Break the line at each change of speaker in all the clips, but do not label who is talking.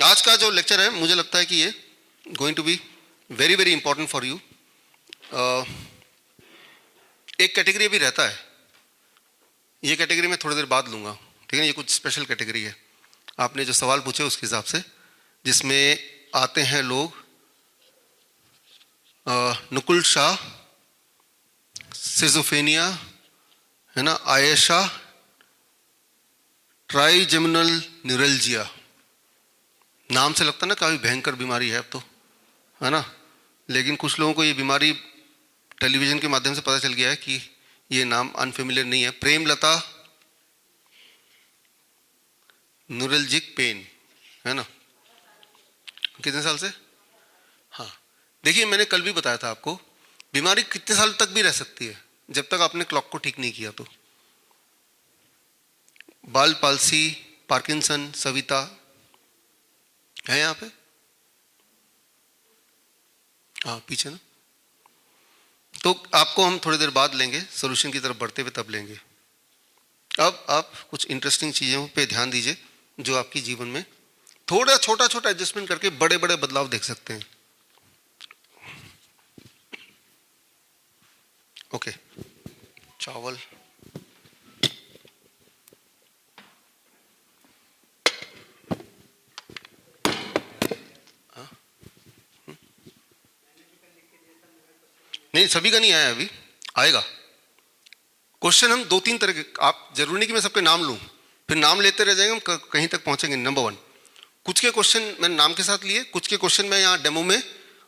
आज का जो लेक्चर है मुझे लगता है कि ये going to be very very important for you. एक कैटेगरी भी रहता है, ये कैटेगरी मैं थोड़ी देर बाद लूँगा, ठीक है। ये कुछ स्पेशल कैटेगरी है, आपने जो सवाल पूछे उसके हिसाब से, जिसमें आते हैं लोग नुकुल शाह, सिजोफेनिया है ना, आयशा, ट्राइजेमिनल न्यूरल्जिया। नाम से लगता है ना काफ़ी भयंकर बीमारी है अब तो, है ना, लेकिन कुछ लोगों को ये बीमारी टेलीविज़न के माध्यम से पता चल गया है कि ये नाम अनफेमिलियर नहीं है। प्रेमलता, न्यूरल्जिक पेन, है ना, कितने साल से? हाँ, देखिए मैंने कल भी बताया था आपको, बीमारी कितने साल तक भी रह सकती है जब तक आपने क्लॉक को ठीक नहीं किया तो। बाल पालसी, पार्किंसन, सविता है यहाँ पे? हाँ पीछे ना, तो आपको हम थोड़ी देर बाद लेंगे, सॉल्यूशन की तरफ बढ़ते हुए तब लेंगे। अब आप कुछ इंटरेस्टिंग चीज़ों पे ध्यान दीजिए जो आपकी जीवन में थोड़ा छोटा छोटा एडजस्टमेंट करके बड़े बड़े बदलाव देख सकते हैं। ओके, चावल, नहीं सभी का नहीं आया, अभी आएगा। क्वेश्चन हम दो तीन तरह के, आप जरूरी नहीं कि मैं सबके नाम लूं, फिर नाम लेते रह जाएंगे, हम कहीं तक पहुंचेंगे। नंबर 1, कुछ के क्वेश्चन मैंने नाम के साथ लिए, कुछ के क्वेश्चन में यहाँ डेमो में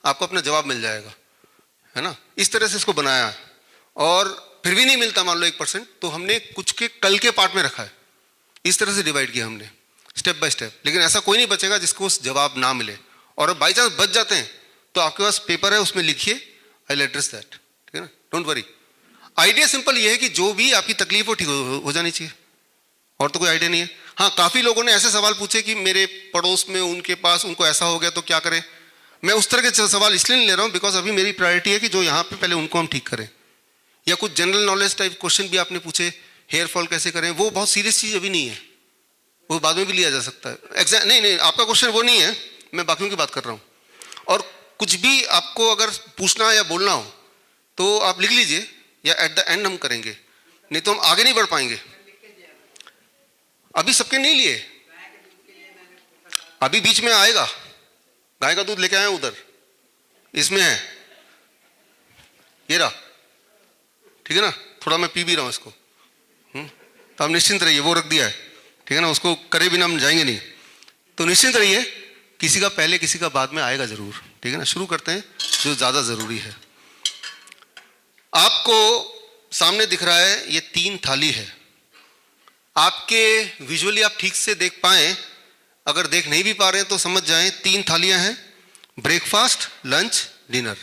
आपको अपना जवाब मिल जाएगा, है ना, इस तरह से इसको बनाया है। और फिर भी नहीं मिलता मान लो 1%, तो हमने कुछ के कल के पार्ट में रखा है, इस तरह से डिवाइड किया हमने स्टेप बाय स्टेप। लेकिन ऐसा कोई नहीं बचेगा जिसको उस जवाब ना मिले, और बाई चांस बच जाते हैं तो आपके पास पेपर है, उसमें लिखिए आई विल एड्रेस दैट, ठीक है ना, डोंट वरी। आइडिया सिंपल ये है कि जो भी आपकी तकलीफ हो ठीक हो जानी चाहिए, और तो कोई आइडिया नहीं है। हाँ, काफ़ी लोगों ने ऐसे सवाल पूछे कि मेरे पड़ोस में उनके पास उनको ऐसा हो गया तो क्या करें। मैं उस तरह के सवाल इसलिए नहीं ले रहा हूँ बिकॉज अभी मेरी प्रायोरिटी है कि जो यहाँ पे पहले उनको हम ठीक करें। या कुछ जनरल नॉलेज टाइप क्वेश्चन भी आपने पूछे, हेयर फॉल कैसे करें, वो बहुत सीरियस चीज़ अभी नहीं है, वो बाद में भी लिया जा सकता है। नहीं, आपका क्वेश्चन वो नहीं है, मैं बाकियों की बात कर रहा हूँ। और कुछ भी आपको अगर पूछना या बोलना हो तो आप लिख लीजिए, या एट द एंड हम करेंगे, नहीं तो हम आगे नहीं बढ़ पाएंगे। अभी सबके नहीं लिए, अभी बीच में आएगा, गाय का दूध लेके आए उधर, इसमें है, ये रहा, ठीक है ना, थोड़ा मैं पी भी रहा हूँ इसको, तो आप निश्चिंत रहिए, वो रख दिया है, ठीक है ना, उसको करे बिना हम जाएंगे नहीं, तो निश्चिंत रहिए, किसी का पहले किसी का बाद में आएगा जरूर, ठीक है ना। शुरू करते हैं जो ज़्यादा ज़रूरी है। आपको सामने दिख रहा है ये 3 थाली है, आपके विजुअली आप ठीक से देख पाएं, अगर देख नहीं भी पा रहे हैं तो समझ जाएं 3 थालियां हैं, breakfast, lunch, dinner.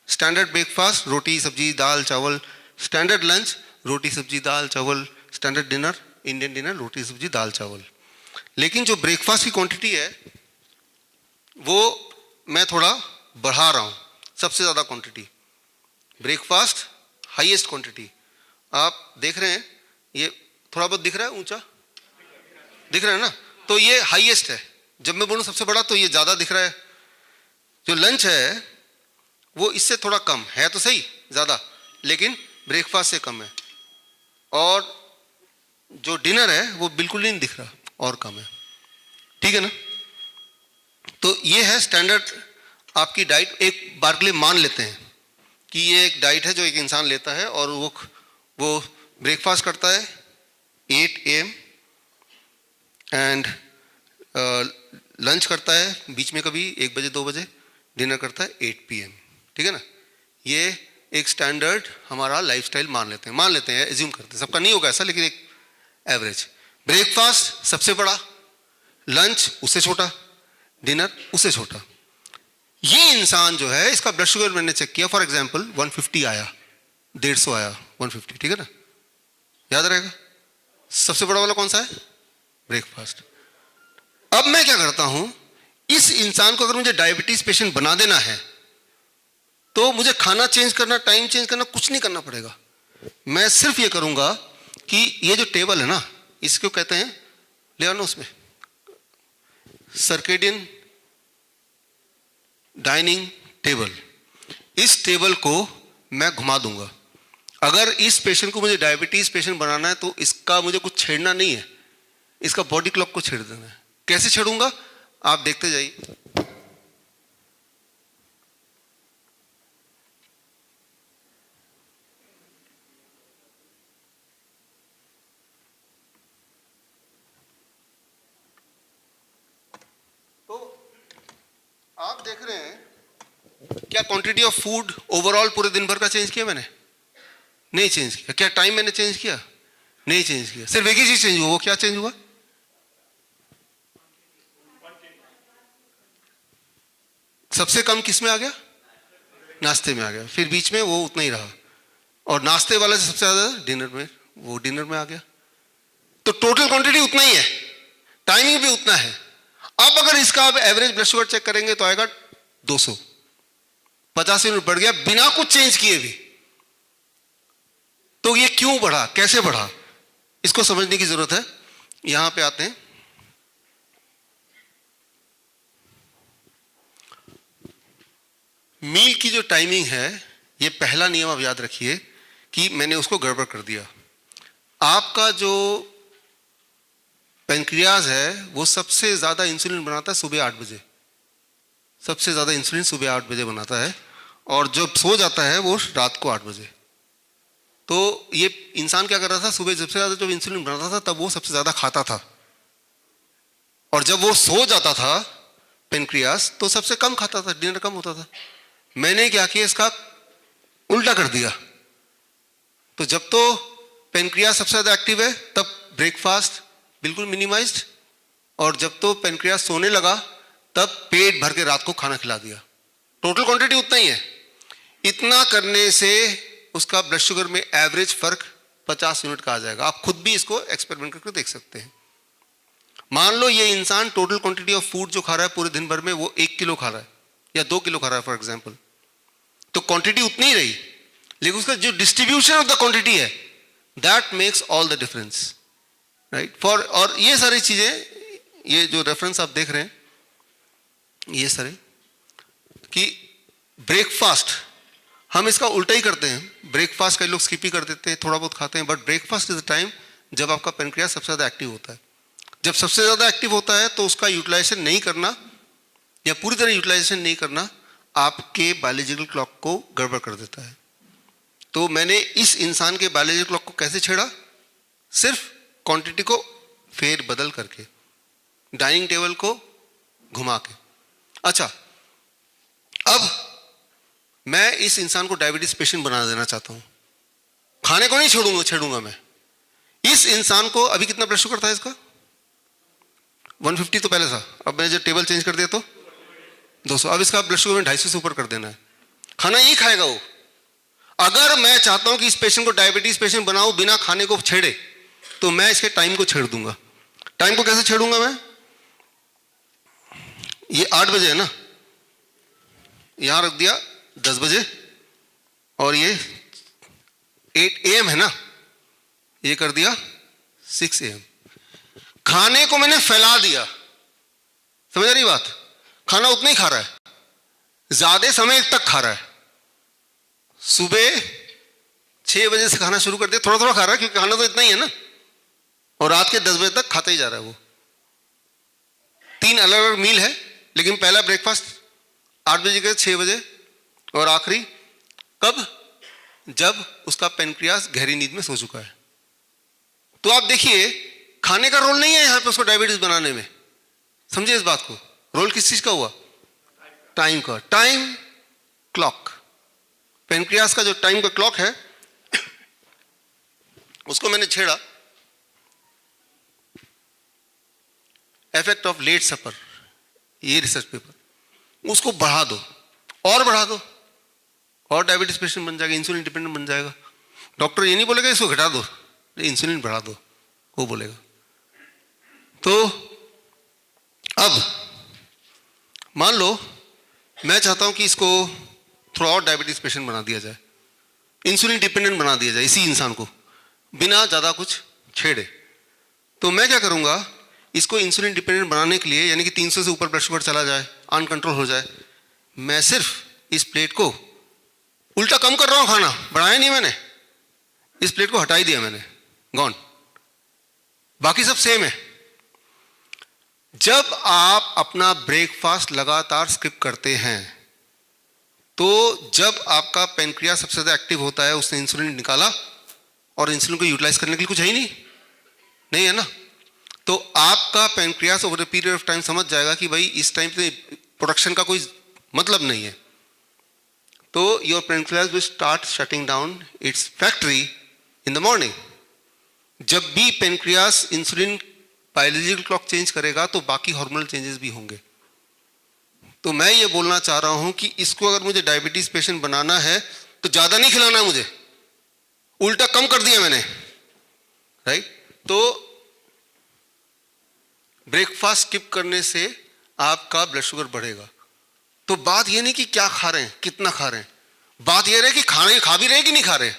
Standard breakfast रोटी सब्जी दाल चावल, स्टैंडर्ड लंच रोटी सब्जी दाल चावल, स्टैंडर्ड डिनर इंडियन डिनर रोटी सब्जी दाल चावल। लेकिन जो ब्रेकफास्ट की क्वांटिटी है वो मैं थोड़ा बढ़ा रहा हूं, सबसे ज़्यादा क्वांटिटी ब्रेकफास्ट, हाईएस्ट क्वांटिटी। आप देख रहे हैं ये थोड़ा बहुत दिख रहा है, ऊंचा दिख रहा है ना, तो ये हाईएस्ट है। जब मैं बोलूं सबसे बड़ा तो ये ज़्यादा दिख रहा है। जो लंच है वो इससे थोड़ा कम है, तो सही ज़्यादा, लेकिन ब्रेकफास्ट से कम है। और जो डिनर है वो बिल्कुल नहीं दिख रहा और कम है, ठीक है ना। तो ये है स्टैंडर्ड आपकी डाइट। एक बार के लिए मान लेते हैं कि ये एक डाइट है जो एक इंसान लेता है, और वो ब्रेकफास्ट करता है 8 AM एंड लंच करता है बीच में कभी 1 बजे 2 बजे, डिनर करता है 8 PM, ठीक है ना। ये एक स्टैंडर्ड हमारा लाइफस्टाइल मान लेते हैं, एज्यूम करते हैं, सबका नहीं होगा ऐसा, लेकिन एक एवरेज। ब्रेकफास्ट सबसे बड़ा, लंच उससे छोटा, डिनर उससे छोटा। ये इंसान जो है, इसका ब्लड शुगर मैंने चेक किया, फॉर एग्जांपल 150 आया, 150 आया, 150, ठीक है ना, याद रहेगा। सबसे बड़ा वाला कौन सा है? ब्रेकफास्ट। अब मैं क्या करता हूं, इस इंसान को अगर मुझे डायबिटीज पेशेंट बना देना है तो मुझे खाना चेंज करना, टाइम चेंज करना कुछ नहीं करना पड़ेगा। मैं सिर्फ ये करूंगा कि ये जो टेबल है ना, इसको कहते हैं, ले आना उसमें सर्केडियन डाइनिंग टेबल, इस टेबल को मैं घुमा दूंगा। अगर इस पेशेंट को मुझे डायबिटीज पेशेंट बनाना है तो इसका मुझे कुछ छेड़ना नहीं है, इसका बॉडी क्लॉक को छेड़ देना है। कैसे छेड़ूंगा आप देखते जाइए। आप देख रहे हैं क्या क्वांटिटी ऑफ फूड ओवरऑल पूरे दिन भर का चेंज किया मैंने? नहीं चेंज किया। क्या टाइम मैंने चेंज किया? नहीं चेंज किया। सिर्फ एक ही चीज चेंज हुआ, वो क्या चेंज हुआ? सबसे कम किस में आ गया? नाश्ते में आ गया। फिर बीच में वो उतना ही रहा, और नाश्ते वाले से सबसे ज्यादा डिनर में, वो डिनर में आ गया। तो टोटल क्वांटिटी उतना ही है, टाइमिंग भी उतना है। अब अगर इसका आप एवरेज ब्लड शुगर चेक करेंगे तो आएगा 200, 50 यूनिट बढ़ गया बिना कुछ चेंज किए भी। तो ये क्यों बढ़ा, कैसे बढ़ा, इसको समझने की जरूरत है। यहां पे आते हैं। मील की जो टाइमिंग है, ये पहला नियम आप याद रखिए कि मैंने उसको गड़बड़ कर दिया। आपका जो पेनक्रियाज है वो सबसे ज्यादा इंसुलिन बनाता है सुबह 8 बजे, सबसे ज्यादा इंसुलिन सुबह 8 बजे बनाता है, और जब सो जाता है वो रात को 8 बजे। तो ये इंसान क्या कर रहा था, सुबह सबसे ज्यादा जब इंसुलिन बनाता था तब वो सबसे ज्यादा खाता था, और जब वो सो जाता था पेनक्रियाज तो सबसे कम खाता था, डिनर कम होता था। मैंने क्या किया, इसका उल्टा कर दिया। तो जब तो पेनक्रियाज सबसे ज्यादा एक्टिव है तब ब्रेकफास्ट बिल्कुल मिनिमाइज्ड, और जब तो पेनक्रियाज सोने लगा तब पेट भर के रात को खाना खिला दिया। टोटल क्वांटिटी उतना ही है। इतना करने से उसका ब्लड शुगर में एवरेज फर्क 50 यूनिट का आ जाएगा। आप खुद भी इसको एक्सपेरिमेंट करके देख सकते हैं। मान लो ये इंसान टोटल क्वांटिटी ऑफ फूड जो खा रहा है पूरे दिन भर में वो 1 किलो खा रहा है या 2 किलो खा रहा है फॉर एग्जाम्पल, तो क्वांटिटी उतनी ही रही, लेकिन उसका जो डिस्ट्रीब्यूशन ऑफ द क्वांटिटी है that makes all the difference, right. For और ये सारी चीजें, ये जो रेफरेंस आप देख रहे हैं ये सारे, कि ब्रेकफास्ट हम इसका उल्टा ही करते हैं। ब्रेकफास्ट कई लोग स्किप ही कर देते हैं, थोड़ा बहुत खाते हैं, but breakfast is the time जब आपका पेनक्रियाज सबसे ज्यादा एक्टिव होता है। जब सबसे ज्यादा एक्टिव होता है तो उसका यूटिलाइजेशन नहीं करना या पूरी तरह यूटिलाइजेशन नहीं करना आपके बायोलॉजिकल क्लॉक को गड़बड़ कर देता है। तो मैंने इस इंसान के बायोलॉजिकल क्लॉक को कैसे छेड़ा? सिर्फ क्वांटिटी को फेर बदल करके, डाइनिंग टेबल को घुमा के। अच्छा, अब मैं इस इंसान को डायबिटीज पेशेंट बना देना चाहता हूं। खाने को नहीं छेड़ूंगा मैं। इस इंसान को अभी कितना ब्लड शुगर था इसका? 150 तो पहले था, अब मैंने जब टेबल चेंज कर दिया तो 200। अब इसका ब्लड शुगर में 250 से ऊपर कर देना है। खाना यही खाएगा वो। अगर मैं चाहता हूं कि इस पेशेंट को डायबिटीज पेशेंट बनाऊं बिना खाने को छेड़े, तो मैं इसके टाइम को छेड़ दूंगा। टाइम को कैसे छेड़ूंगा मैं? ये 8 बजे है ना, यहां रख दिया 10 बजे, और ये 8 AM है ना, ये कर दिया 6 AM। खाने को मैंने फैला दिया, समझ रही बात? खाना उतना ही खा रहा है, ज्यादा समय तक खा रहा है। सुबह 6 बजे से खाना शुरू कर दिया, थोड़ा थोड़ा खा रहा है क्योंकि खाना तो इतना ही है ना, और रात के 10 बजे तक खाता ही जा रहा है वो। 3 अलग अलग मील है, लेकिन पहला ब्रेकफास्ट 8 बजे के 6 बजे, और आखिरी कब? जब उसका पेनक्रियाज गहरी नींद में सो चुका है। तो आप देखिए, खाने का रोल नहीं है यहां पे उसको डायबिटीज बनाने में। समझिए इस बात को। रोल किस चीज का हुआ? टाइम का। टाइम क्लॉक, पेनक्रियाज का जो टाइम का क्लॉक है उसको मैंने छेड़ा। इफेक्ट ऑफ लेट सपर, ये रिसर्च पेपर, उसको बढ़ा दो और बढ़ा दो, और डायबिटीज पेशेंट बन जाएगा, इंसुलिन डिपेंडेंट बन जाएगा। डॉक्टर ये नहीं बोलेगा इसको घटा दो, इंसुलिन बढ़ा दो, वो बोलेगा। तो अब मान लो मैं चाहता हूं कि इसको थोड़ा और डायबिटीज पेशेंट बना दिया जाए, इंसुलिन डिपेंडेंट बना दिया जाए इसी इंसान को, बिना ज्यादा कुछ छेड़े। तो मैं क्या करूंगा, इसको इंसुलिन डिपेंडेंट बनाने के लिए, यानी कि 300 से ऊपर ब्लड शुगर चला जाए, अनकंट्रोल हो जाए, मैं सिर्फ इस प्लेट को उल्टा कम कर रहा हूं, खाना बढ़ाया नहीं मैंने, इस प्लेट को हटा ही दिया मैंने, गॉन, बाकी सब सेम है। जब आप अपना ब्रेकफास्ट लगातार स्किप करते हैं तो जब आपका पेनक्रियास सबसे ज्यादा एक्टिव होता है, उसने इंसुलिन निकाला और इंसुलिन को यूटिलाइज करने के लिए कुछ है ही नहीं है ना, तो आपका pancreas over the period of time समझ जाएगा कि भाई इस टाइम पे प्रोडक्शन का कोई मतलब नहीं है, तो your pancreas will start shutting down its factory in the morning. जब भी pancreas insulin biological clock change करेगा तो बाकी हार्मोनल चेंजेस भी होंगे। तो मैं ये बोलना चाह रहा हूं कि इसको अगर मुझे डायबिटीज पेशेंट बनाना है तो ज्यादा नहीं खिलाना है मुझे, उल्टा कम कर दिया मैंने, राइट। तो ब्रेकफास्ट स्किप करने से आपका ब्लड शुगर बढ़ेगा। तो बात ये नहीं कि क्या खा रहे हैं, कितना खा रहे हैं, बात ये रहे कि खाने खा भी रहे कि नहीं खा रहे।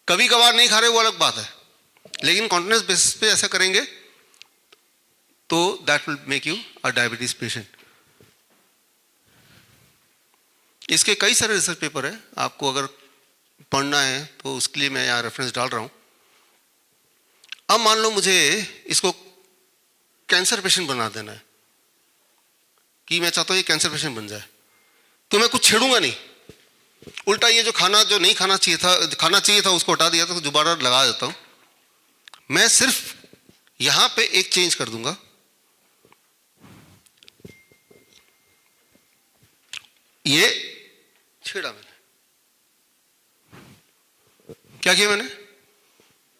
कभी कभार नहीं खा रहे वो अलग बात है, लेकिन कॉन्टिन्यूअस बेसिस पे ऐसा करेंगे तो that will make you a diabetes patient. इसके कई सारे रिसर्च पेपर है, आपको अगर पढ़ना है तो उसके लिए मैं यहाँ रेफरेंस डाल रहा हूँ। अब मान लो मुझे इसको कैंसर पेशेंट बना देना है, कि मैं चाहता हूँ ये कैंसर पेशेंट बन जाए, तो मैं कुछ छेड़ूंगा नहीं, उल्टा ये जो खाना जो नहीं खाना चाहिए था उसको हटा दिया था, तो दोबारा लगा देता हूँ। मैं सिर्फ यहां पे एक चेंज कर दूंगा, ये छेड़ा मैंने, क्या किया मैंने,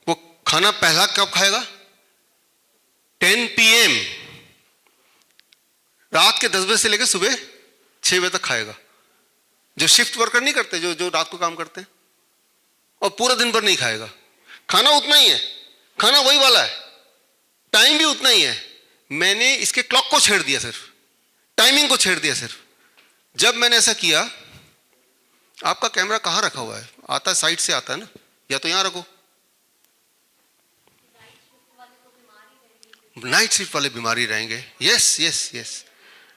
वो खाना पहला कब खाएगा, 10 PM, रात के 10 बजे से लेकर सुबह 6 बजे तक खाएगा। जो शिफ्ट वर्कर नहीं करते, जो रात को काम करते हैं, और पूरा दिन भर नहीं खाएगा। खाना उतना ही है, खाना वही वाला है, टाइम भी उतना ही है, मैंने इसके क्लॉक को छेड़ दिया, सिर्फ टाइमिंग को छेड़ दिया सिर्फ। जब मैंने ऐसा किया, आपका कैमरा कहां रखा हुआ है, आता है साइड से आता है ना, या तो यहां रखो। नाइट शिफ्ट वाले बीमारी रहेंगे, yes yes yes,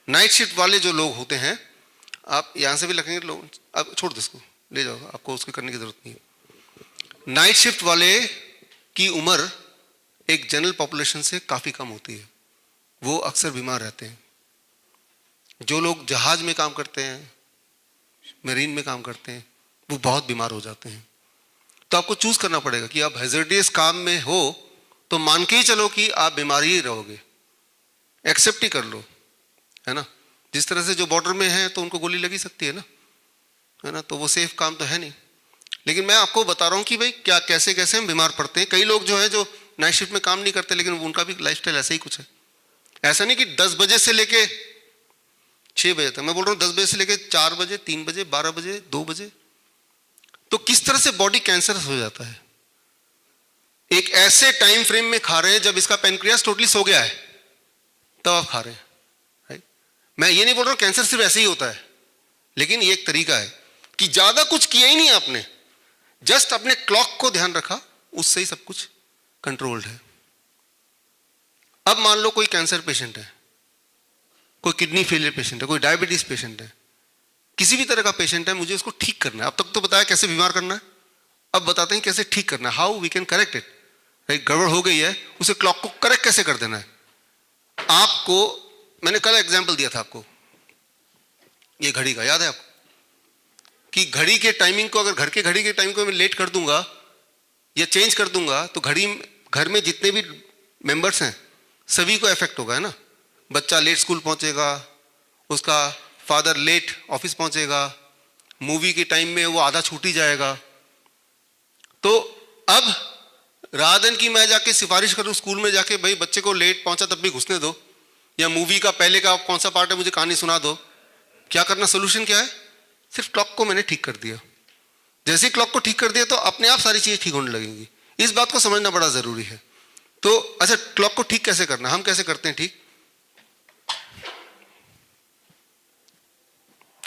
night shift वाले जो लोग होते हैं, आप यहां से भी रखेंगे लोग, अब छोड़ दो इसको, ले जाओ, आपको उसको करने की जरूरत नहीं है। नाइट शिफ्ट वाले की उम्र एक जनरल पॉपुलेशन से काफी कम होती है, वो अक्सर बीमार रहते हैं। जो लोग जहाज में काम करते हैं, मरीन में काम करते हैं, वो बहुत बीमार हो जाते हैं। तो आपको चूज करना पड़ेगा कि आप हैजर्डियस काम में हो तो मान के ही चलो कि आप बीमार ही रहोगे, एक्सेप्ट ही कर लो, है ना। जिस तरह से जो बॉर्डर में है तो उनको गोली लगी सकती है ना, तो वो सेफ काम तो है नहीं। लेकिन मैं आपको बता रहा हूं कि भाई क्या कैसे कैसे हम बीमार पड़ते हैं। कई लोग जो है जो नाइट शिफ्ट में काम नहीं करते, लेकिन उनका भी लाइफस्टाइल ऐसा ही कुछ है। ऐसा नहीं कि 10 बजे से लेके 6 बजे तक, मैं बोल रहा हूँ 10 बजे से लेके 4 बजे, 3 बजे, 12 बजे, 2 बजे, तो किस तरह से बॉडी कैंसर हो जाता है। एक ऐसे टाइम फ्रेम में खा रहे हैं जब इसका पेनक्रियास टोटली सो गया है, तब आप खा रहे हैं, राइट। मैं ये नहीं बोल रहा हूँ कैंसर सिर्फ ऐसे ही होता है, लेकिन ये एक तरीका है कि ज्यादा कुछ किया ही नहीं आपने, जस्ट अपने क्लॉक को ध्यान रखा, उससे ही सब कुछ कंट्रोल्ड है। अब मान लो कोई कैंसर पेशेंट है, कोई किडनी फेलियर पेशेंट है, कोई डायबिटीज पेशेंट है, किसी भी तरह का पेशेंट है, मुझे उसको ठीक करना है। अब तक तो बताया कैसे बीमार करना है, अब बताते हैं कैसे ठीक करना है, how we can correct it, right. गड़बड़ हो गई है, उसे क्लॉक को करेक्ट कैसे कर देना है। आपको मैंने कल एग्जांपल दिया था आपको, ये घड़ी का याद है आपको, कि घड़ी के टाइमिंग को, अगर घर के घड़ी के टाइमिंग को मैं लेट कर दूंगा या चेंज कर दूंगा तो घड़ी, घर में जितने भी मेंबर्स हैं सभी को इफेक्ट होगा, है ना। बच्चा लेट स्कूल पहुंचेगा, उसका फादर लेट ऑफिस पहुंचेगा, मूवी के टाइम में वो आधा छूट ही जाएगा। तो अब राधन की मैं जाके सिफारिश करूं स्कूल में जाके, भाई बच्चे को लेट पहुंचा तब भी घुसने दो, या मूवी का पहले का कौन सा पार्ट है मुझे कहानी सुना दो, क्या करना, सोल्यूशन क्या है, सिर्फ क्लॉक को मैंने ठीक कर दिया। जैसे ही क्लॉक को ठीक कर दिया तो अपने आप सारी चीजें ठीक होने लगेंगी। इस बात को समझना बड़ा जरूरी है। तो अच्छा, क्लॉक को ठीक कैसे करना, हम कैसे करते हैं ठीक।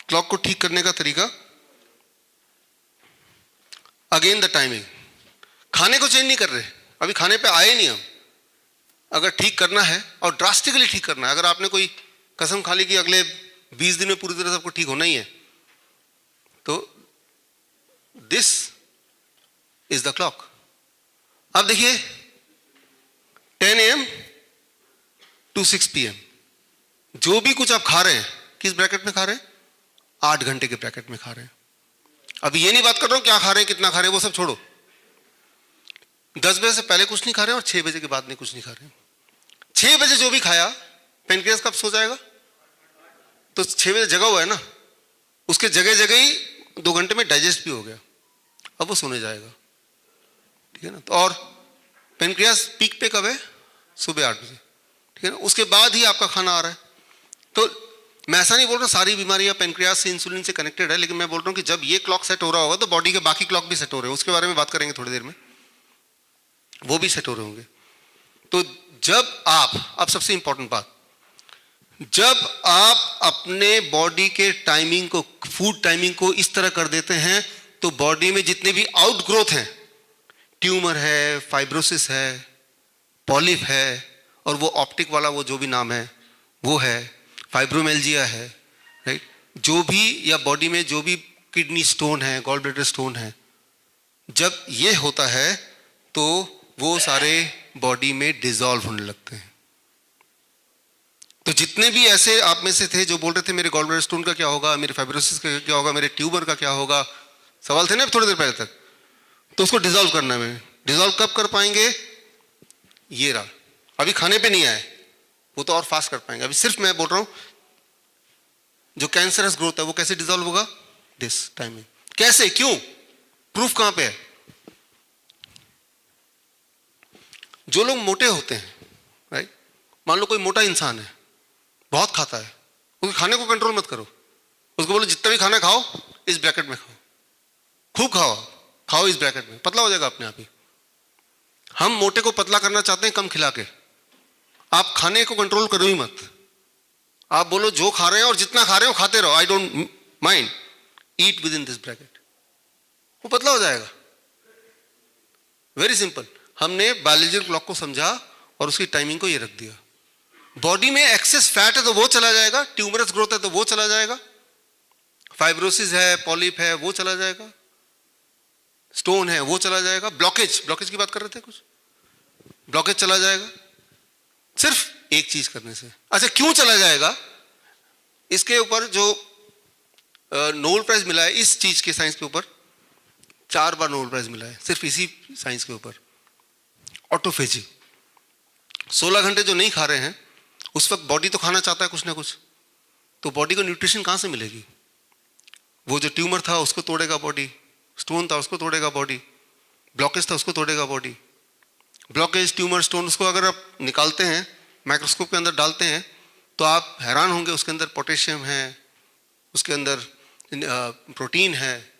क्लॉक को ठीक करने का तरीका, अगेन द टाइमिंग। खाने को चेंज नहीं कर रहे, अभी खाने पे आए नहीं हम। अगर ठीक करना है और ड्रास्टिकली ठीक करना है, अगर आपने कोई कसम खा ली कि अगले 20 दिन में पूरी तरह से आपको ठीक होना ही है। तो दिस इज द क्लॉक। अब देखिए 10 AM to 6 PM जो भी कुछ आप खा रहे हैं किस ब्रैकेट में खा रहे हैं? 8 घंटे के ब्रैकेट में खा रहे हैं। अभी ये नहीं बात कर रहा हूं क्या खा रहे हैं, कितना खा रहे हैं, वो सब छोड़ो। 10 बजे से पहले कुछ नहीं खा रहे हैं और 6 बजे के बाद नहीं कुछ नहीं खा रहे हैं। 6 बजे जो भी खाया पेनक्रियास कब सो जाएगा? तो 6 बजे जगा हुआ है ना, उसके जगह जगह ही 2 घंटे में डाइजेस्ट भी हो गया, अब वो सोने जाएगा, ठीक है ना। तो और पेनक्रियास पीक पे कब है? सुबह 8 बजे, ठीक है ना। उसके बाद ही आपका खाना आ रहा है। तो मैं ऐसा नहीं बोल रहा सारी बीमारियां पेनक्रियास से इंसुलिन से कनेक्टेड है, लेकिन मैं बोल रहा हूं कि जब ये क्लॉक सेट हो रहा होगा तो बॉडी के बाकी क्लॉक भी सेट हो रहे हैं, उसके बारे में बात करेंगे थोड़ी देर में, वो भी सेट हो रहे होंगे। तो जब आप, अब सबसे इंपॉर्टेंट बात, जब आप अपने बॉडी के टाइमिंग को, फूड टाइमिंग को इस तरह कर देते हैं तो बॉडी में जितने भी आउट ग्रोथ हैं, ट्यूमर है, फाइब्रोसिस है, पॉलिप है, और वो ऑप्टिक वाला वो जो भी नाम है वो है, फाइब्रोमेल्जिया है, राइट, जो भी, या बॉडी में जो भी किडनी स्टोन है, गॉल ब्लैडर स्टोन है, जब ये होता है तो वो सारे बॉडी में डिसॉल्व होने लगते हैं। तो जितने भी ऐसे आप में से थे जो बोल रहे थे मेरे गॉल ब्लैडर स्टोन का क्या होगा, मेरे फाइब्रोसिस का क्या होगा, मेरे ट्यूमर का क्या होगा, सवाल थे ना थोड़ी देर पहले तक, तो उसको डिसॉल्व करना है। डिसॉल्व कब कर पाएंगे? ये रहा, अभी खाने पे नहीं आए, वो तो और फास्ट कर पाएंगे। अभी सिर्फ मैं बोल रहा हूं जो कैंसरस ग्रोथ है वो कैसे डिसॉल्व होगा? This timing. कैसे, क्यों, प्रूफ कहां पे है? जो लोग मोटे होते हैं, राइट, मान लो कोई मोटा इंसान है, बहुत खाता है, उसके खाने को कंट्रोल मत करो, उसको बोलो जितना भी खाना खाओ इस ब्रैकेट में खाओ, खूब खाओ, खाओ इस ब्रैकेट में, पतला हो जाएगा अपने आप ही। हम मोटे को पतला करना चाहते हैं कम खिला के, आप खाने को कंट्रोल करो ही मत, आप बोलो जो खा रहे हैं और जितना खा रहे हो खाते रहो, I don't mind, eat with in this bracket, वो पतला हो जाएगा। Very simple. हमने बायोलॉजिकल क्लॉक को समझा और उसकी टाइमिंग को ये रख दिया। बॉडी में एक्सेस फैट है तो वो चला जाएगा, ट्यूमरस ग्रोथ है तो वो चला जाएगा, फाइब्रोसिस है, पॉलिप है वो चला जाएगा, स्टोन है वो चला जाएगा, ब्लॉकेज की बात कर रहे थे कुछ, ब्लॉकेज चला जाएगा सिर्फ एक चीज करने से। अच्छा, क्यों चला जाएगा? इसके ऊपर जो नोबेल प्राइज मिला है इस चीज के, साइंस के ऊपर 4 बार नोबेल प्राइज मिला है सिर्फ इसी साइंस के ऊपर। ऑटोफेजी, 16 घंटे जो नहीं खा रहे हैं उस वक्त बॉडी तो खाना चाहता है कुछ ना कुछ, तो बॉडी को न्यूट्रिशन कहां से मिलेगी? वो जो ट्यूमर था उसको तोड़ेगा बॉडी, स्टोन था उसको तोड़ेगा बॉडी, ब्लॉकेज था उसको तोड़ेगा बॉडी। ब्लॉकेज, ट्यूमर, स्टोन, उसको अगर आप निकालते हैं, माइक्रोस्कोप के अंदर डालते हैं तो आप हैरान होंगे, उसके अंदर पोटेशियम है, उसके अंदर प्रोटीन है,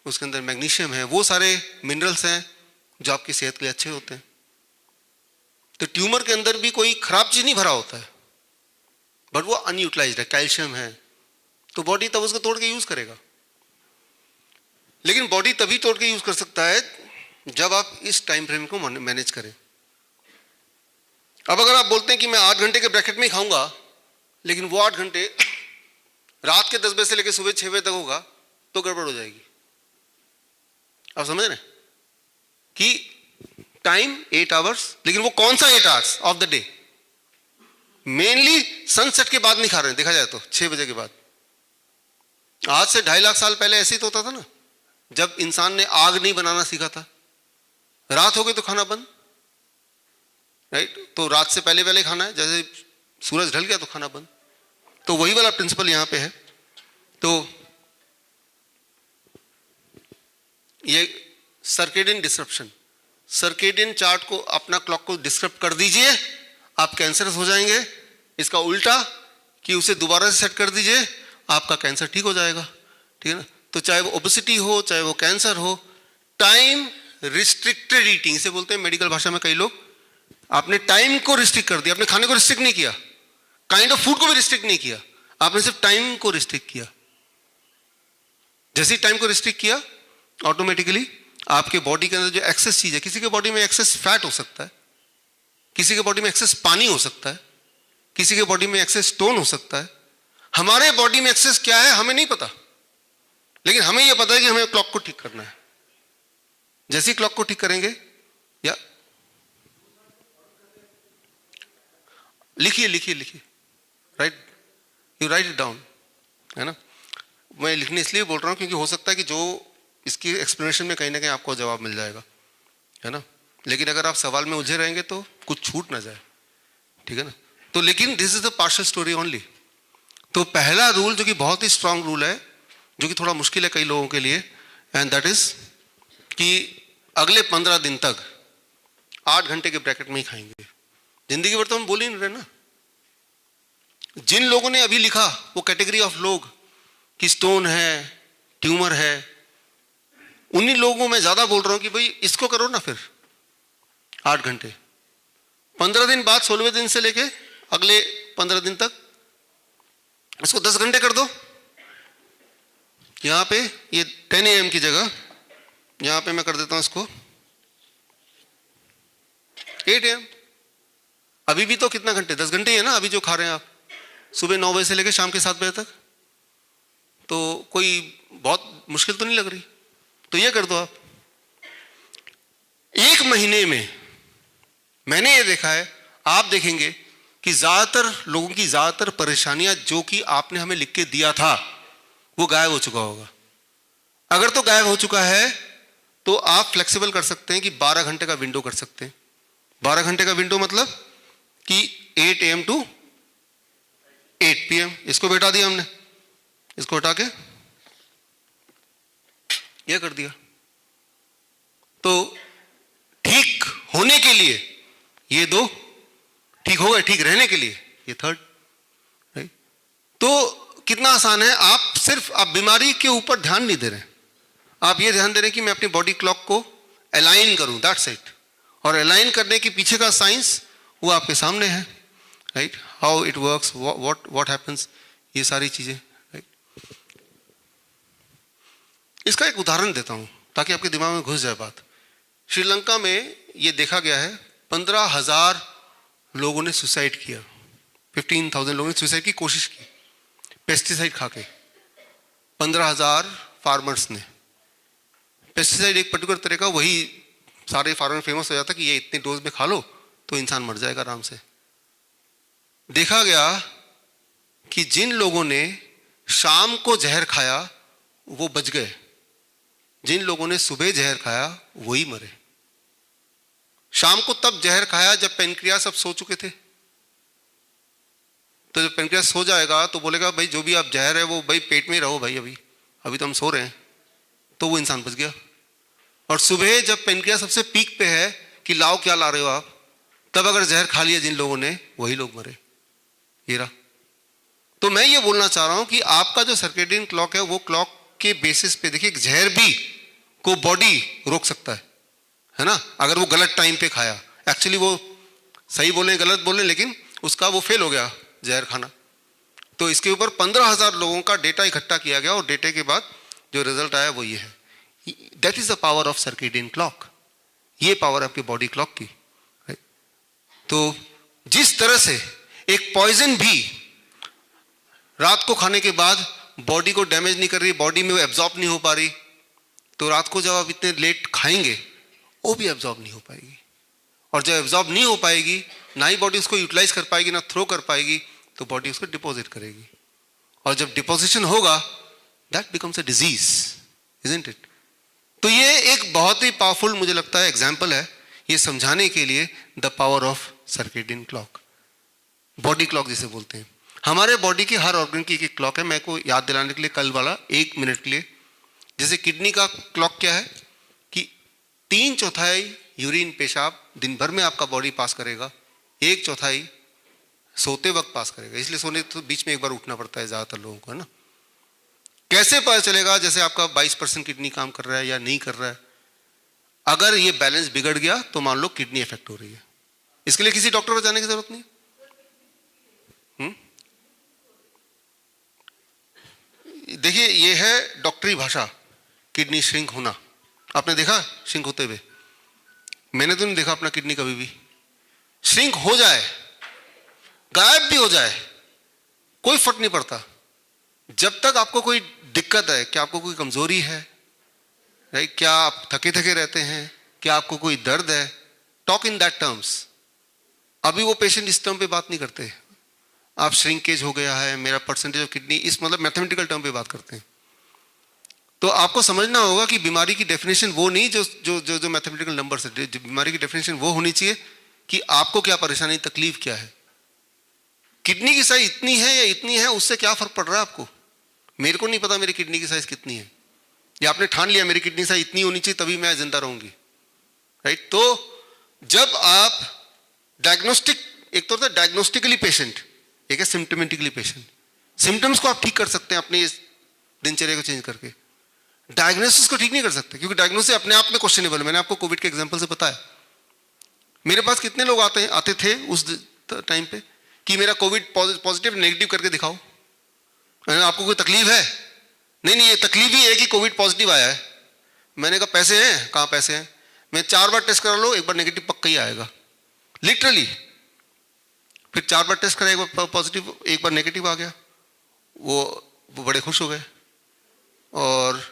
उसके अंदर मैग्नीशियम है, वो सारे मिनरल्स हैं जो आपकी सेहत के लिए अच्छे होते हैं। तो ट्यूमर के अंदर भी कोई खराब चीज नहीं भरा होता है, बट वो अनयूटिलाइज्ड है, कैल्शियम है, तो बॉडी तब उसको तोड़ के यूज करेगा। लेकिन बॉडी तभी तोड़ के यूज कर सकता है जब आप इस टाइम फ्रेम को मैनेज करें। अब अगर आप बोलते हैं कि मैं 8 घंटे के ब्रैकेट में ही खाऊंगा, लेकिन वो 8 घंटे रात के 10 बजे से लेकर सुबह 6 बजे तक होगा, तो गड़बड़ हो जाएगी। आप समझ रहे हैं कि टाइम 8 आवर्स, लेकिन वो कौन सा 8 hours of the day? Mainly sunset के बाद नहीं खा रहे हैं, देखा जाए तो 6 बजे के बाद। आज से 2.5 लाख साल पहले ऐसे ही तो होता था ना, जब इंसान ने आग नहीं बनाना सीखा था, रात हो गई तो खाना बंद, राइट, तो रात से पहले पहले खाना है, जैसे सूरज ढल गया तो खाना बंद। तो वही वाला प्रिंसिपल यहां पे है। तो ये सर्केडियन डिसरप्शन, सर्केडियन चार्ट को, अपना क्लॉक को डिस्टर्ब कर दीजिए, आप कैंसरस हो जाएंगे। इसका उल्टा कि उसे दोबारा से सेट कर दीजिए, आपका कैंसर ठीक हो जाएगा, ठीक है ना। तो चाहे वो ओबेसिटी हो, चाहे वो कैंसर हो, टाइम रिस्ट्रिक्टेड ईटिंग इसे बोलते हैं मेडिकल भाषा में। कई लोग, आपने टाइम को रिस्ट्रिक्ट कर दिया, आपने खाने को रिस्ट्रिक्ट नहीं किया, काइंड ऑफ फूड को भी रिस्ट्रिक्ट नहीं किया, आपने सिर्फ टाइम को रिस्ट्रिक्ट किया। जैसे ही टाइम को रिस्ट्रिक्ट किया, ऑटोमेटिकली आपके बॉडी के अंदर जो एक्सेस चीज है, किसी के बॉडी में एक्सेस फैट हो सकता है, किसी के बॉडी में एक्सेस पानी हो सकता है, किसी के बॉडी में एक्सेस स्टोन हो सकता है, हमारे बॉडी में एक्सेस क्या है हमें नहीं पता, लेकिन हमें यह पता है कि हमें क्लॉक को ठीक करना है। जैसे ही क्लॉक को ठीक करेंगे, या लिखिए लिखिए लिखिए, right, you right it down, है ना। मैं लिखने इसलिए बोल रहा हूं क्योंकि हो सकता है कि जो इसकी एक्सप्लेनेशन में कहीं ना कहीं आपको जवाब मिल जाएगा, है ना। लेकिन अगर आप सवाल में उलझे रहेंगे तो कुछ छूट ना जाए, ठीक है ना। तो लेकिन this is the partial story only. तो पहला रूल जो कि बहुत ही स्ट्रांग रूल है, जो कि थोड़ा मुश्किल है कई लोगों के लिए, एंड दैट इज कि अगले 15 दिन तक 8 घंटे के ब्रैकेट में ही खाएंगे। जिंदगी भर तो हम बोल ही नहीं रहे ना। जिन लोगों ने अभी लिखा वो कैटेगरी ऑफ लोग कि स्टोन है, ट्यूमर है, उन्हीं लोगों को मैं ज्यादा बोल रहा हूं कि भाई इसको करो ना फिर 8 घंटे। 15 दिन बाद 16वें दिन से लेके अगले 15 दिन तक इसको 10 घंटे कर दो। यहां पे ये 10 AM की जगह यहां पे मैं कर देता हूं इसको 8 AM। अभी भी तो कितना घंटे, 10 घंटे ही है ना अभी जो खा रहे हैं आप, सुबह 9 बजे से लेकर शाम के 7 बजे तक। तो कोई बहुत मुश्किल तो नहीं लग रही। तो ये कर दो आप। 1 महीने में मैंने ये देखा है, आप देखेंगे कि ज्यादातर लोगों की ज्यादातर परेशानियां जो कि आपने हमें लिख के दिया था वो गायब हो चुका होगा। अगर तो गायब हो चुका है तो आप फ्लेक्सिबल कर सकते हैं कि 12 घंटे का विंडो कर सकते हैं। 12 घंटे का विंडो मतलब कि 8 AM टू 8 PM। इसको बैठा दिया हमने, इसको हटा के यह कर दिया। तो ठीक होने के लिए ये 2, ठीक हो गए, ठीक रहने के लिए ये 3rd, राइट। तो कितना आसान है। आप बीमारी के ऊपर ध्यान नहीं दे रहे, आप ये ध्यान दे रहे हैं कि मैं अपनी बॉडी क्लॉक को अलाइन करूं, दैट्स इट। और अलाइन करने के पीछे का साइंस वो आपके सामने है, right, how it works, what happens, ये सारी चीजें, राइट। इसका एक उदाहरण देता हूं ताकि आपके दिमाग में घुस जाए बात। श्रीलंका में ये देखा गया है 15,000 लोगों ने सुसाइड किया, 15,000 लोगों ने सुसाइड की कोशिश की पेस्टिसाइड खा के। 15,000 फार्मर्स ने पेस्टिसाइड, एक पर्टिकुलर तरह का, वही सारे फार्मर फेमस हो जाता कि ये इतने डोज में खा लो तो इंसान मर जाएगा आराम से। देखा गया कि जिन लोगों ने शाम को जहर खाया वो बच गए, जिन लोगों ने सुबह जहर खाया वही मरे। शाम को तब जहर खाया जब पेनक्रियास सब सो चुके थे। तो जब पेनक्रियास सो जाएगा तो बोलेगा भाई जो भी आप जहर है वो भाई पेट में ही रहो भाई, अभी तो हम सो रहे हैं, तो वो इंसान बच गया। और सुबह जब पेनक्रियास सबसे पीक पे है कि लाओ क्या ला रहे हो आप, तब अगर जहर खा लिया जिन लोगों ने वही लोग मरे। ये रहा। तो मैं ये बोलना चाह रहा हूं कि आपका जो सर्केडियन क्लॉक है वो क्लॉक के बेसिस पे देखिए, जहर भी को बॉडी रोक सकता है ना, अगर वो गलत टाइम पे खाया। एक्चुअली वो सही बोले गलत बोले, लेकिन उसका वो फेल हो गया जहर खाना। तो इसके ऊपर 15,000 लोगों का डेटा इकट्ठा किया गया और डेटे के बाद जो रिजल्ट आया वो ये है। That is the power of circadian clock. ये पावर आपकी बॉडी क्लॉक की। तो जिस तरह से एक पॉइजन भी रात को खाने के बाद बॉडी को डैमेज नहीं कर रही, बॉडी में वो एब्जॉर्ब नहीं हो पा रही, तो रात को जब आप इतने लेट खाएंगे वो भी एब्जॉर्ब नहीं हो पाएगी। और जब एब्जॉर्ब नहीं हो पाएगी, ना ही बॉडी उसको यूटिलाइज कर पाएगी ना थ्रो कर पाएगी, तो बॉडी उसको डिपॉजिट करेगी। और जब डिपोजिशन होगा that becomes a disease, isn't it. तो ये एक बहुत ही पावरफुल मुझे लगता है एग्जाम्पल है ये समझाने के लिए the power of circadian clock, body clock जिसे बोलते हैं। हमारे बॉडी की हर ऑर्गन की एक क्लॉक है। मैं को याद दिलाने के लिए कल वाला 1 मिनट के लिए, जैसे किडनी का क्लॉक क्या है कि 3/4 यूरिन पेशाब दिन भर में आपका बॉडी पास करेगा, 1/4 सोते वक्त पास करेगा। इसलिए सोने तो बीच में एक बार उठना पड़ता है ज्यादातर लोगों को, है ना। कैसे पता चलेगा जैसे आपका 22% किडनी काम कर रहा है या नहीं कर रहा है? अगर ये बैलेंस बिगड़ गया तो मान लो किडनी इफेक्ट हो रही है। इसके लिए किसी डॉक्टर पर जाने की जरूरत नहीं। देखिए ये है डॉक्टरी भाषा, किडनी श्रिंक होना। आपने देखा श्रिंक होते हुए? मैंने तो नहीं देखा अपना किडनी कभी भी। श्रिंक हो जाए, गायब भी हो जाए, कोई फर्क नहीं पड़ता, जब तक आपको कोई दिक्कत है, क्या आपको कोई कमजोरी है, राइट, क्या आप थके थके रहते हैं, क्या आपको कोई दर्द है, टॉक इन दैट टर्म्स। अभी वो पेशेंट इस टर्म पे बात नहीं करते, आप श्रिंकेज हो गया है, मेरा परसेंटेज ऑफ किडनी, इस मतलब मैथमेटिकल टर्म पे बात करते हैं। तो आपको समझना होगा कि बीमारी की डेफिनेशन वो नहीं जो जो जो, जो मैथमेटिकल नंबर से, बीमारी की डेफिनेशन वो होनी चाहिए कि आपको क्या परेशानी, तकलीफ क्या है। किडनी की साइज इतनी है या इतनी है, उससे क्या फर्क पड़ रहा है आपको। मेरे को नहीं पता मेरी किडनी की साइज कितनी है, या आपने ठान लिया मेरी किडनी साइज इतनी होनी चाहिए तभी मैं जिंदा रहूंगी, राइट। तो जब आप डायग्नोस्टिक, एक तो होता है डायग्नोस्टिकली पेशेंट, एक है सिम्टोमेटिकली पेशेंट। सिम्टम्स को आप ठीक कर सकते हैं अपनी इस दिनचर्या को चेंज करके, डायग्नोसिस को ठीक नहीं कर सकते, क्योंकि डायग्नोसिस अपने आप में क्वेश्चनेबल है। मैंने आपको कोविड के एग्जांपल से बताया, मेरे पास कितने लोग आते थे उस टाइम पे कि मेरा कोविड पॉजिटिव नेगेटिव करके दिखाओ, आपको कोई तकलीफ है, नहीं ये तकलीफ ही है कि कोविड पॉजिटिव आया है। मैंने कहा पैसे हैं, कहाँ पैसे हैं, मैं 4 बार टेस्ट करा लो, एक बार नेगेटिव पक्का ही आएगा, लिटरली। फिर 4 बार टेस्ट करा, एक बार पॉजिटिव एक बार नेगेटिव आ गया, वो बड़े खुश हो गए। और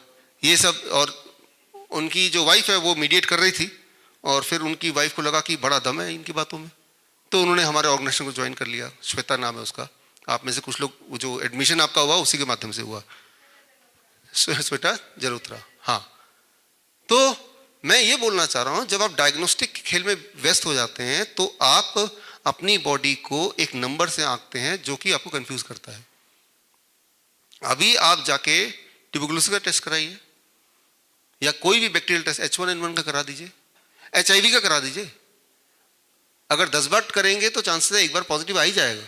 ये सब, और उनकी जो वाइफ है वो मीडिएट कर रही थी, और फिर उनकी वाइफ को लगा कि बड़ा दम है इनकी बातों में, तो उन्होंने हमारे ऑर्गेनाइजेशन को ज्वाइन कर लिया। श्वेता नाम है उसका, आप में से कुछ लोग, जो एडमिशन आपका हुआ उसी के माध्यम से हुआ, श्वेता जलोत्रा। हाँ, तो मैं ये बोलना चाह रहा हूँ, जब आप डायग्नोस्टिक खेल में व्यस्त हो जाते हैं तो आप अपनी बॉडी को एक नंबर से आंकते हैं जो कि आपको कंफ्यूज करता है। अभी आप जाके ट्यूबरकुलोसिस का टेस्ट कराइए, या कोई भी बैक्टीरियल टेस्ट H1N1 का करा दीजिए, HIV का करा दीजिए। अगर 10 बार करेंगे तो चांसेस है एक बार पॉजिटिव आ ही जाएगा,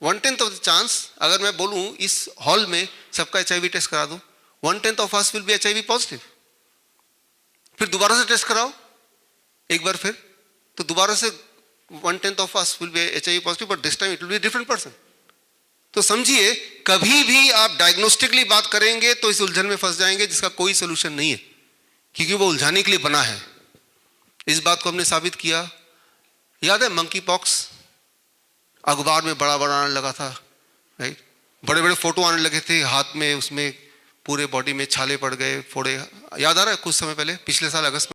1/10 ऑफ द चांस। अगर मैं बोलूं इस हॉल में सबका HIV टेस्ट करा दो, 1/10 of us will be HIV positive. फिर दोबारा से टेस्ट कराओ एक बार, फिर तो दोबारा से 1/10 of us will be HIV positive, but this time it will be different person. तो समझिए, कभी भी आप डायग्नोस्टिकली बात करेंगे तो इस उलझन में फंस जाएंगे जिसका कोई सोल्यूशन नहीं है, क्योंकि वो उलझाने के लिए बना है। इस बात को हमने साबित किया। याद है मंकी पॉक्स, अखबार में बड़ा बड़ा आने लगा था, राइट, बड़े बड़े फोटो आने लगे थे, हाथ में उसमें पूरे बॉडी में छाले पड़ गए, फोड़े। याद आ रहा है कुछ समय पहले, पिछले साल अगस्त में